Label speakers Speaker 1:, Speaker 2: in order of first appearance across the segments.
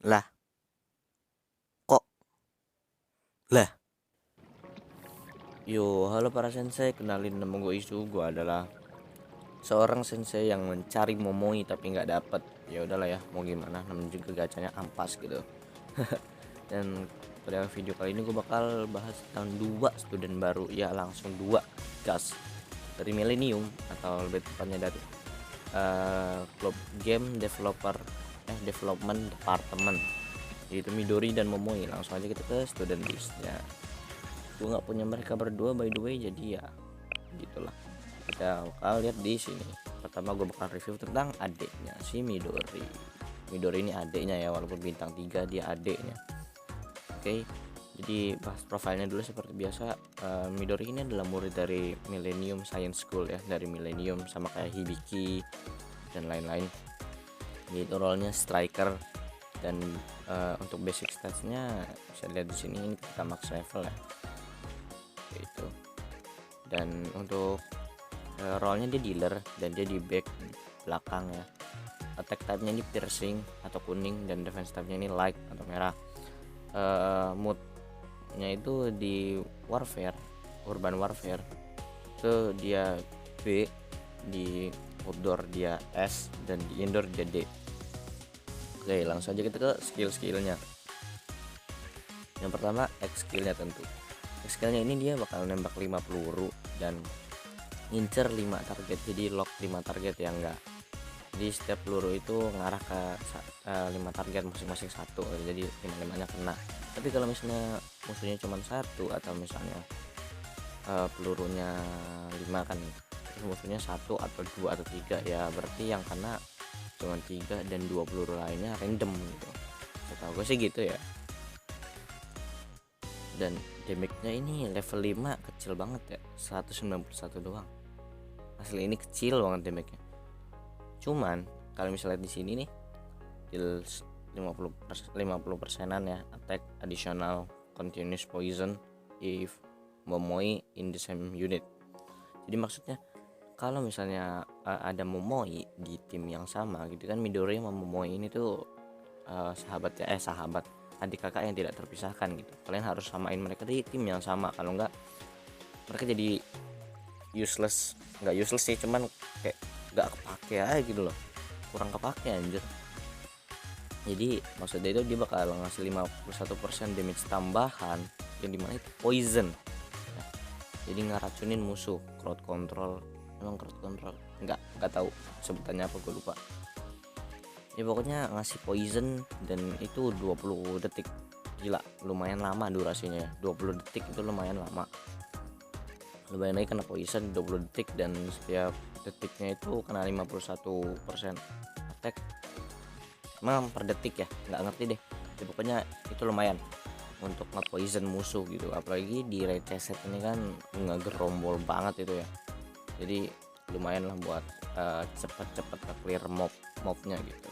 Speaker 1: Lah, kok? Lah. Yo, halo para sensei, kenalin nama gue Isu. Gue adalah seorang sensei yang mencari momoi tapi nggak dapet. Ya udahlah ya, mau gimana? Namanya juga gacanya ampas gitu. Dan pada video kali ini gue bakal bahas tentang dua student baru. Ya langsung dua, gas dari Millennium atau lebih tepatnya dari klub game development department, yaitu Midori dan Momoi. Langsung aja kita ke student listnya. Gue nggak punya mereka berdua by the way, jadi ya gitulah, kita bakal lihat di sini. Pertama gue bakal review tentang adiknya si Midori. Midori ini adiknya ya, walaupun bintang 3 dia adiknya. Oke, jadi bahas profilnya dulu seperti biasa. Midori ini adalah murid dari Millennium Science School ya, dari Millennium, sama kayak Hibiki dan lain-lain. Itu role-nya striker. Dan untuk basic statsnya bisa lihat di sini, ini kita max level ya itu. Dan untuk role-nya dia dealer dan dia di back belakang ya. Attack type-nya ini piercing atau kuning, dan defense type-nya ini light atau merah. Mood-nya itu di warfare, urban warfare itu dia B, di outdoor dia S, dan di indoor dia D. Oke, langsung aja kita ke skill-skillnya. Yang pertama X skillnya tentu. X skillnya ini dia bakal nembak 5 peluru dan ngincer 5 target, jadi lock 5 target ya, enggak. Jadi setiap peluru itu ngarah ke 5 target masing-masing satu, jadi 5-5-nya kena. Tapi kalau misalnya musuhnya cuma satu, atau misalnya pelurunya 5 kan nih, terus musuhnya satu atau 2 atau 3, ya berarti yang kena cuma 3 dan 2 peluru lainnya random gitu. Setahu gue sih gitu ya. Dan damage-nya ini level 5 kecil banget ya, 191 doang. Asli ini kecil banget damage-nya. Cuman kalau misalnya di sini nih deal 50%an ya, attack additional continuous poison if Momoi in the same unit. Jadi maksudnya kalau misalnya ada Momoi di tim yang sama gitu kan, Midori sama Momoi ini tuh sahabat adik kakak yang tidak terpisahkan gitu. Kalian harus samain mereka di tim yang sama, kalau enggak mereka jadi useless. Nggak useless sih, cuman kayak nggak kepake aja gitu loh, kurang kepake anjir. Jadi maksudnya itu dia bakal ngasih 51% damage tambahan, yang dimana itu poison ya. Jadi ngeracunin musuh. Crowd control, emang crowd control nggak tahu sebutannya apa, gue lupa ya. Pokoknya ngasih poison dan itu 20 detik. Gila, lumayan lama durasinya ya. 20 detik itu lumayan lama. Lumayan lagi kena poison 20 detik, dan setiap detiknya itu kena 51% attack. Emang per detik ya, nggak ngerti deh ya, pokoknya itu lumayan untuk nge-poison musuh gitu. Apalagi di raid reset ini kan ngegerombol banget itu ya, jadi lumayan lah buat cepet-cepet clear mobnya gitu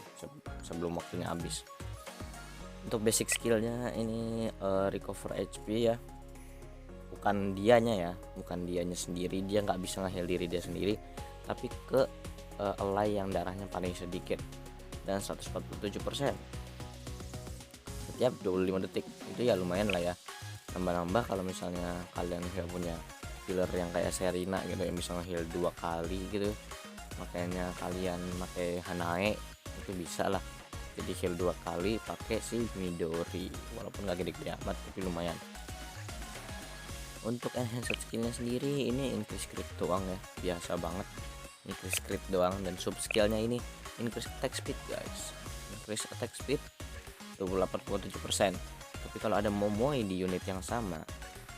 Speaker 1: sebelum waktunya habis. Untuk basic skillnya ini recover HP ya, bukan dianya sendiri, dia nggak bisa nge-heal diri dia sendiri, tapi ke ally yang darahnya paling sedikit, dan 147% setiap 25 detik. Itu ya lumayan lah ya, nambah-nambah kalau misalnya kalian nggak punya healer yang kayak Serina gitu yang bisa nge-heal 2 kali gitu, makanya kalian pakai Hanae itu bisa lah, jadi heal 2 kali pakai si Midori, walaupun gak gede-gede amat tapi lumayan. Untuk enhanced skillnya sendiri ini increase crit doang ya, biasa banget increase crit doang. Dan sub skillnya ini increase attack speed guys, increase attack speed 28,7%. Tapi kalau ada Momoi di unit yang sama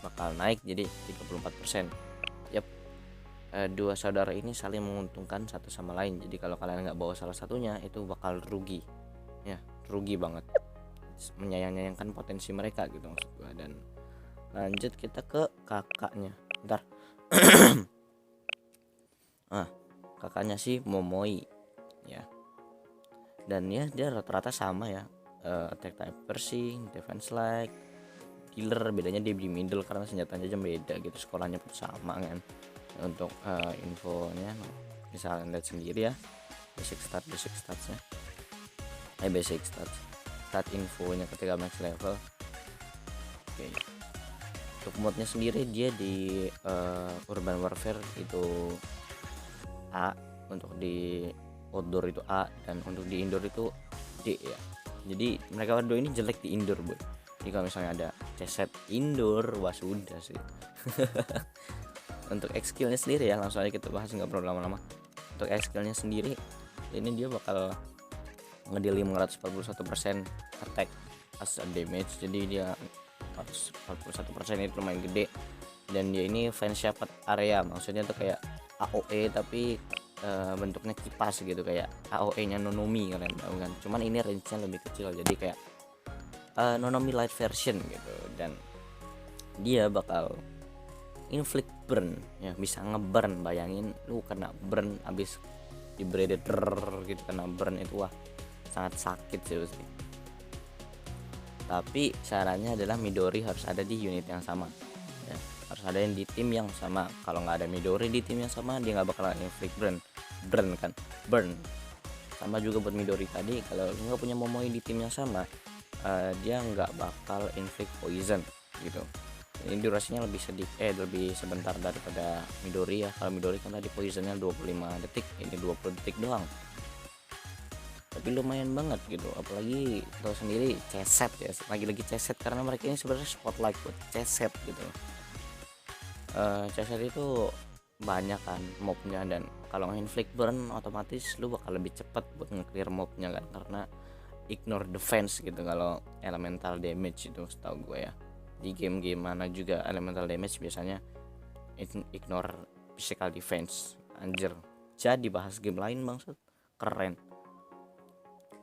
Speaker 1: bakal naik jadi 34%. Yap, dua saudara ini saling menguntungkan satu sama lain. Jadi kalau kalian nggak bawa salah satunya itu bakal rugi ya, rugi banget, menyayangkan potensi mereka gitu maksud gua. Dan lanjut kita ke kakaknya, bentar. Kakaknya si Momoi ya, dan ya dia rata-rata sama ya, attack type piercing, defense like, killer. Bedanya dia di middle karena senjatanya aja beda gitu, sekolahnya pun sama kan. Untuk infonya bisa lihat sendiri ya, basic statsnya, basic stats. stat infonya ketika max level. Oke, untuk modnya sendiri dia di Urban Warfare itu A, untuk di outdoor itu A, dan untuk di indoor itu D ya. Jadi mereka berdua ini jelek di indoor, boy. Jadi kalau misalnya ada ceset indoor, wah sudah sih. Untuk X skillnya sendiri ya, langsung aja kita bahas, nggak perlu lama-lama. Untuk X skillnya sendiri ini dia bakal ngedeal 541% attack as a damage, jadi dia 41% itu lumayan gede. Dan dia ini fans shepherd area, maksudnya tuh kayak AOE tapi bentuknya kipas gitu, kayak AOE nya Nonomi, kalian tahu kan, cuman ini range nya lebih kecil, jadi kayak Nonomi light version gitu. Dan dia bakal inflict burn ya, bisa ngeburn. Bayangin lu kena burn abis di predator gitu, kena burn itu wah sangat sakit sih. Tapi syaratnya adalah Midori harus ada di unit yang sama ya, harus ada yang di tim yang sama. Kalau nggak ada Midori di tim yang sama, dia nggak bakalan inflict burn kan, burn. Sama juga buat Midori tadi, kalau nggak punya Momoi di tim yang sama, dia nggak bakal inflict poison gitu. Ini durasinya lebih lebih sebentar daripada Midori ya. Kalau Midori kan tadi poisonnya 25 detik, ini 20 detik doang, tapi lumayan banget gitu. Apalagi tahu sendiri ceset ya, lagi-lagi ceset, karena mereka ini sebenarnya spotlight buat ceset gitu. Ceset itu banyak kan mobnya, dan kalau inflict burn otomatis lu bakal lebih cepat buat nge-clear mobnya kan, karena ignore defense gitu kalau elemental damage itu, setahu gue ya. Di game-game mana juga elemental damage biasanya ignore physical defense. Anjir, jadi bahas game lain bangsat, keren.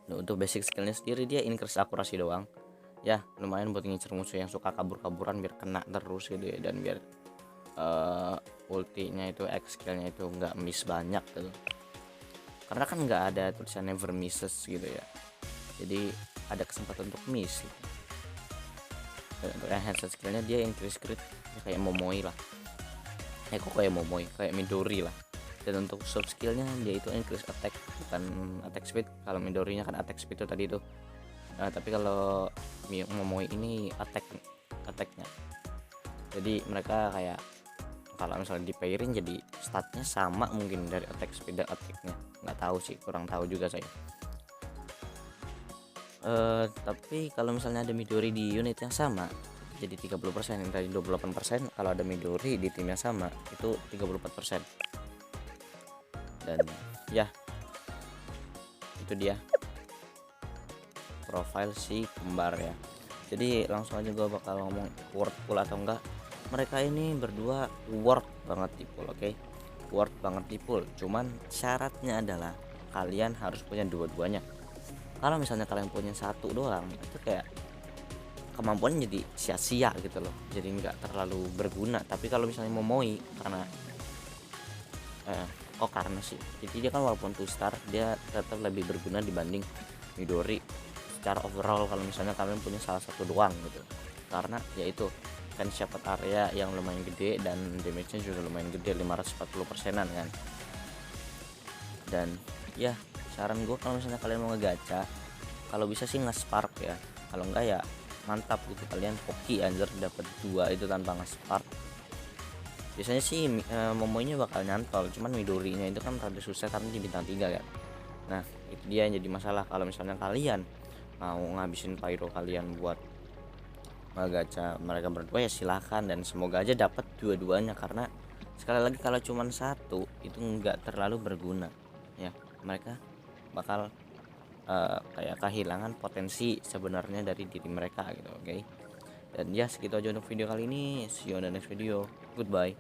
Speaker 1: Nah, untuk basic skillnya sendiri dia increase akurasi doang ya, lumayan buat ngincer musuh yang suka kabur-kaburan biar kena terus gitu ya, dan biar ultinya itu X skillnya itu nggak miss banyak gitu, karena kan nggak ada tulisan never misses gitu ya, jadi ada kesempatan untuk miss gitu. Dan untuk enhanced skillnya dia increase crit ya, kayak Momoi lah, kok kayak Momoi, kayak Midori lah. Dan untuk sub skillnya dia itu increase attack, bukan attack speed. Kalau Midorinya kan attack speed itu tadi itu, tapi kalau Momoi ini attacknya. Jadi mereka kayak kalau misalnya di pairing jadi statnya sama mungkin dari attack speed dan attacknya, nggak tahu sih, kurang tahu juga saya. Tapi kalau misalnya ada Midori di unit yang sama jadi 30%, yang tadi 28%, kalau ada Midori di tim yang sama itu 34%. Dan ya itu dia profile si kembar ya. Jadi langsung aja gue bakal ngomong worth pull atau enggak. Mereka ini berdua worth banget di pull, oke? Worth banget di pull, cuman syaratnya adalah kalian harus punya dua-duanya. Kalau misalnya kalian punya satu doang, itu kayak kemampuannya jadi sia-sia gitu loh, jadi nggak terlalu berguna. Tapi kalau misalnya Momoi, karena karena sih, jadi dia kan walaupun 2 star dia tetap lebih berguna dibanding Midori secara overall. Kalau misalnya kalian punya salah satu doang gitu, karena yaitu kan shepherd area yang lumayan gede dan damage nya juga lumayan gede, 540%an kan. Dan ya saran gue, kalau misalnya kalian mau ngegacha, kalau bisa sih nge-spark ya, kalau enggak ya mantap gitu, kalian hoki anjir dapat 2 itu tanpa nge-spark. Biasanya sih Momoinya bakal nyantol, cuman Midorinya itu kan rada susah karena di bintang 3 kan. Nah itu dia yang jadi masalah. Kalau misalnya kalian mau ngabisin pyro kalian buat ngegacha mereka berdua, ya silahkan, dan semoga aja dapat dua-duanya, karena sekali lagi kalau cuman satu itu nggak terlalu berguna ya, mereka bakal kayak kehilangan potensi sebenarnya dari diri mereka gitu, oke? Dan ya segitu aja untuk video kali ini, see you on the next video, goodbye.